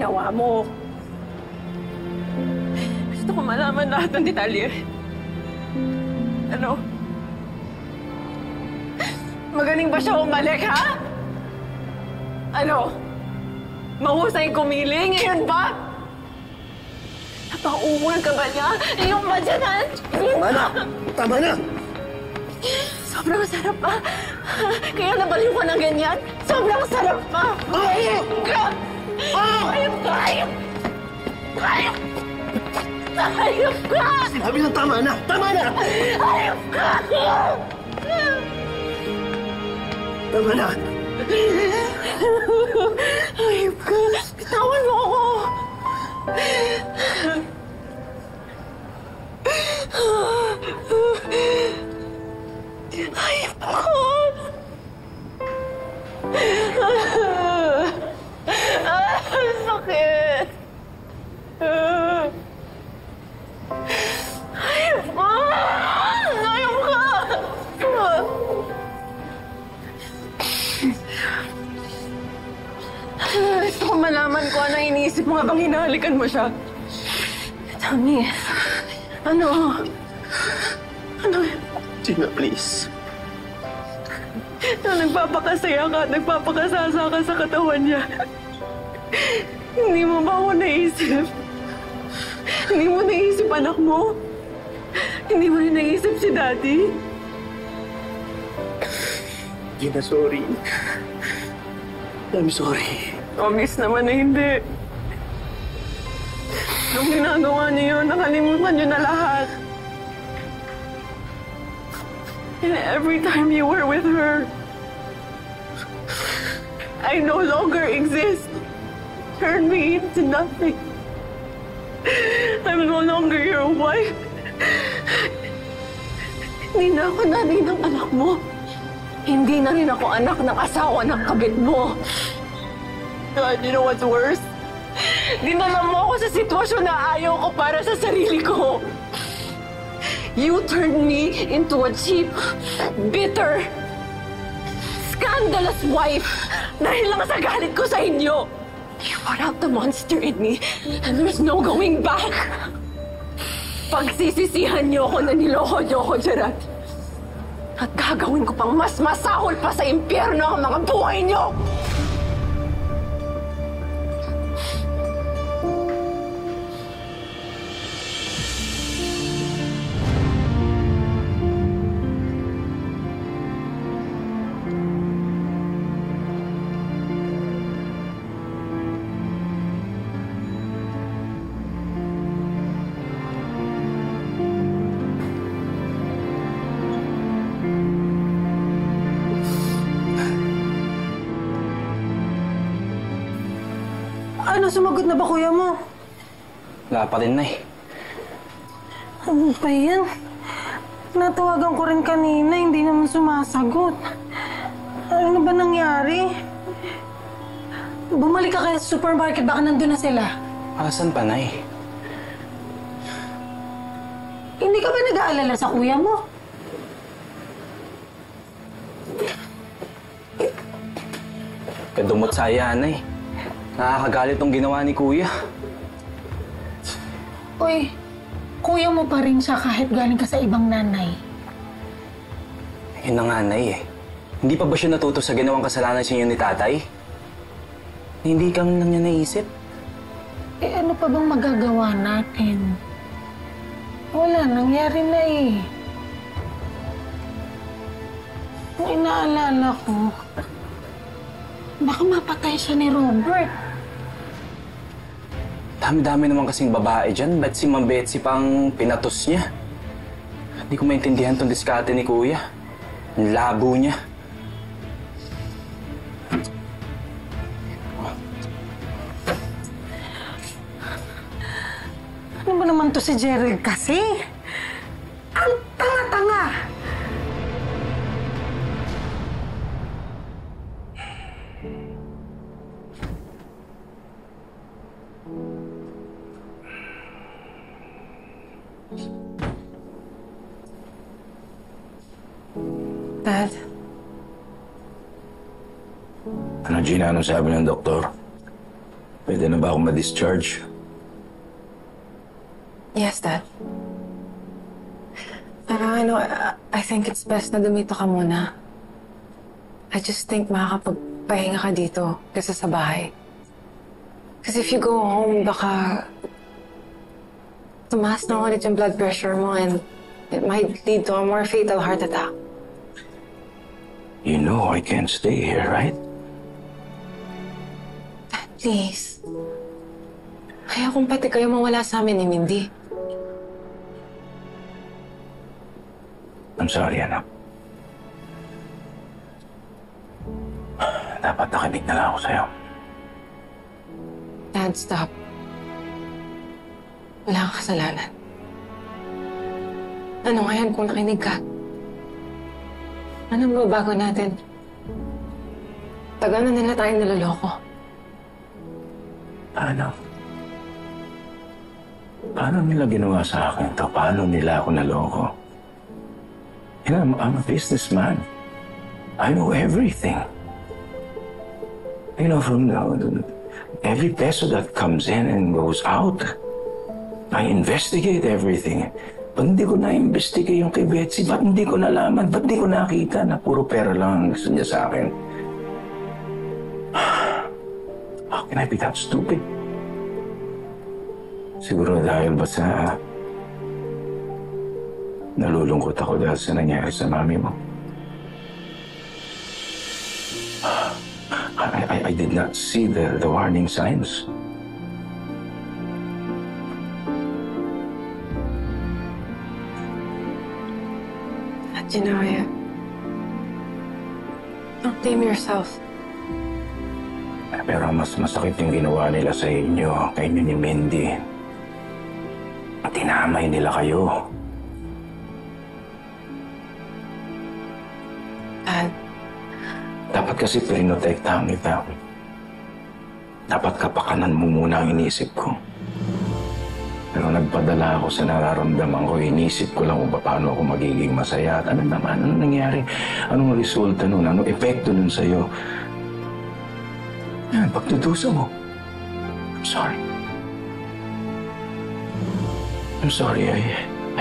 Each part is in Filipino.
ginawa mo. Gusto ko malaman lahat ng detalye. Ano? Magaling ba siya umalik, ha? Ano? Mahusay kumiling? Ngayon ba? Napauwan ka ba niya? Iyong madyanan? Tama na! Tama na! Sobrang sarap pa. Kaya nabaliw ka ng ganyan? Sobrang sarap pa. Ayop ka! Ayop ka! Ayop! Ayop! Ayop ka! Sinabi ng tama na! Tama na! Ayop ka! Tama na! Ayop ka! Bitawan mo ako! Ayop ko! Sakit! Ayop ka! Ayop ka! Gusto ko malaman ko ano iniisip mo habang hinahalikan mo siya. Tommy, ano? Ano? Gina, please. Na nagpapakasaya ka at nagpapakasasa ka sa katawan niya. Hindi mo ba ako naisip? Hindi mo naisip anak mo? Hindi mo rin naisip si Daddy? Gina, sorry. I'm sorry. Promise naman na hindi. Nung ginagawa niyo yun, nakalimutan niyo na lahat. And every time you were with her, I no longer exist. Turn me into nothing. I'm no longer your wife. Hindi na ako nanay ng anak mo. Hindi na rin ako anak ng asawa ng kabit mo. God, you know what's worse? Dinala mo ako sa sitwasyon na ayaw ko para sa sarili ko. You turned me into a cheap, bitter, scandalous wife dahil lang sa galit ko sa inyo. You brought out the monster in me and there's no going back. Pagsisisihan niyo ako na niloko niyo ako, Gerard. At gagawin ko pang mas masahol pa sa impyerno ang mga buhay niyo! Ano, sumagot na ba kuya mo? Wala pa rin na eh. Ano ba yan? Natawagan ko rin kanina, hindi naman sumasagot. Ano ba nangyari? Bumalik ka kaya sa supermarket, baka nandun na sila. Asan pa, Nay? Hindi ka ba nag-aalala sa kuya mo? Kadumot saya, Nay. Nakakagalit tong ginawa ni Kuya. Uy, kuya mo pa rin siya kahit galing ka sa ibang nanay. Yun na nga, Nay eh. Hindi pa ba siya natuto sa ginawang kasalanan sa inyo ni Tatay? Hindi kang lang niya naisip. Eh ano pa bang magagawa natin? Wala, nangyari na eh. Ang inaalala ko, baka mapatay siya ni Robert. Dami-dami naman kasing babae dyan. Ba't si Ma'am Betsy pang pinatos niya? Hindi ko maintindihan tong diskarte ni Kuya. Ang labo niya. Ano ba naman to si Gerald kasi? Ang tanga-tanga! Dad? Ano, Gina? Anong sabi ng doktor? Pwede na ba ako ma-discharge? Yes, Dad. Pero I think it's best na dumito ka muna. I just think makakapagpahinga ka dito kaysa sa bahay. Kasi if you go home, baka tumaas na ulit yung blood pressure mo and it might lead to a more fatal heart attack. You know I can't stay here, right? Dad, please. Ayaw kung pati kayo mawala sa amin ni Mindy. I'm sorry, anak. Dapat nakinig na lang ako sa'yo. Dad, stop. Wala kang kasalanan. Ano ngayon kung nakinig ka? Anong babago natin? Tagal na nila tayong niloloko. Ano? Paano nila ginawa sa akin to? Paano nila ako naloko? You know, I'm a businessman. I know everything. You know, from every peso that comes in and goes out, I investigate everything. Pag hindi ko na-investigate yung kay Betsy, ba't hindi ko nalaman? Ba't hindi ko nakita na puro pera lang ang gusto niya sa akin? How can I be that stupid? Siguro dahil ba sa nalulungkot ako dahil sa nangyari sa mami mo. I did not see the warning signs. At Jinaya, don't blame yourself. Pero mas masakit yung ginawa nila sa inyo, kay inyo ni Mindy. Tinamay nila kayo. Dad, Dapat kasi prinotektahan kita. Dapat kapakanan mo muna ang inisip ko. Pero nagpadala ako sa nararamdaman ko, inisip ko lang kung paano ako magiging masaya. At ano naman, anong nangyari? Anong resulta nun? Anong epekto nun sa'yo? Yan, pagtutusa mo. I'm sorry. I'm sorry,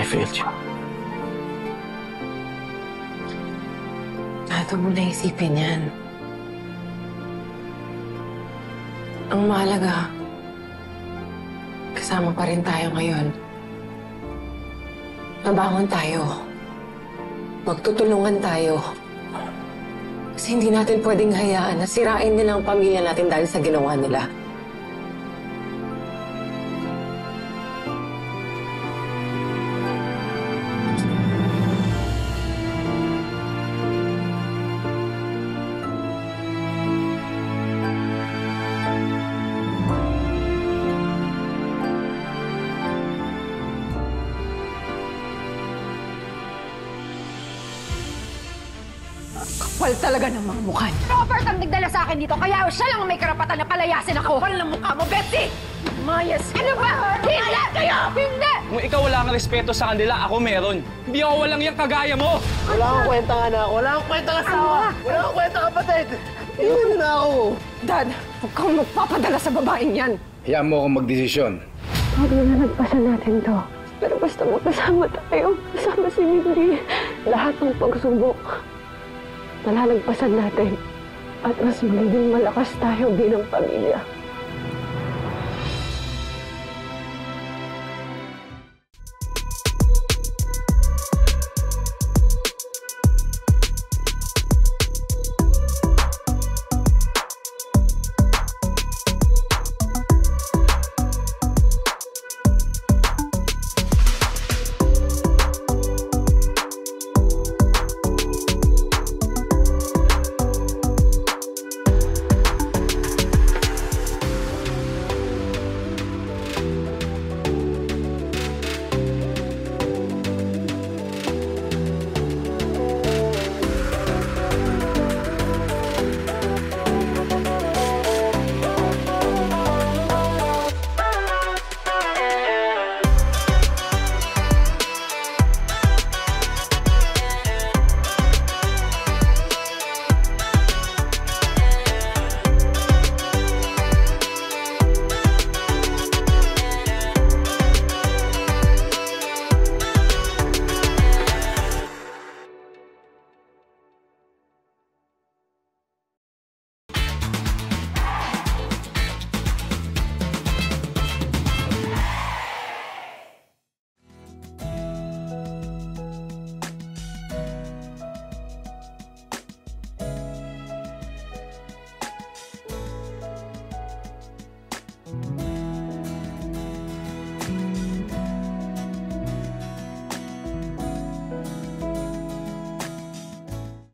I failed you. Dad, huwag mo na isipin yan. Ang mahalaga, kasama pa rin tayo ngayon. Mabangon tayo. Magtutulungan tayo. Kasi hindi natin pwedeng hayaan na sirain nila ang pamilya natin dahil sa ginawa nila. Kapal talaga ng mga mukha niya. Robert ang nagdala sa akin dito, kaya siya lang ang may karapatan na palayasin ako. Kapal ng mukha mo, Betsy! Mayas! Ano ba? Hindi kayo! Hindi! Kung ikaw wala kang respeto sa kanila, ako meron. Hindi ako walang yang kagaya mo! Wala akong kwentang anak. Wala akong kwentang asawa. Wala akong kwentang kapatid. Iwan na ako. Dad, huwag kang magpapadala sa babaeng yan. Hayaan mo akong magdesisyon. Huwag na nagpasan natin to. Pero basta magkasama tayo, kasama si Mindy. Lahat ng pagsubok, nalalagpasan natin. At mas magiging malakas tayo bilang pamilya.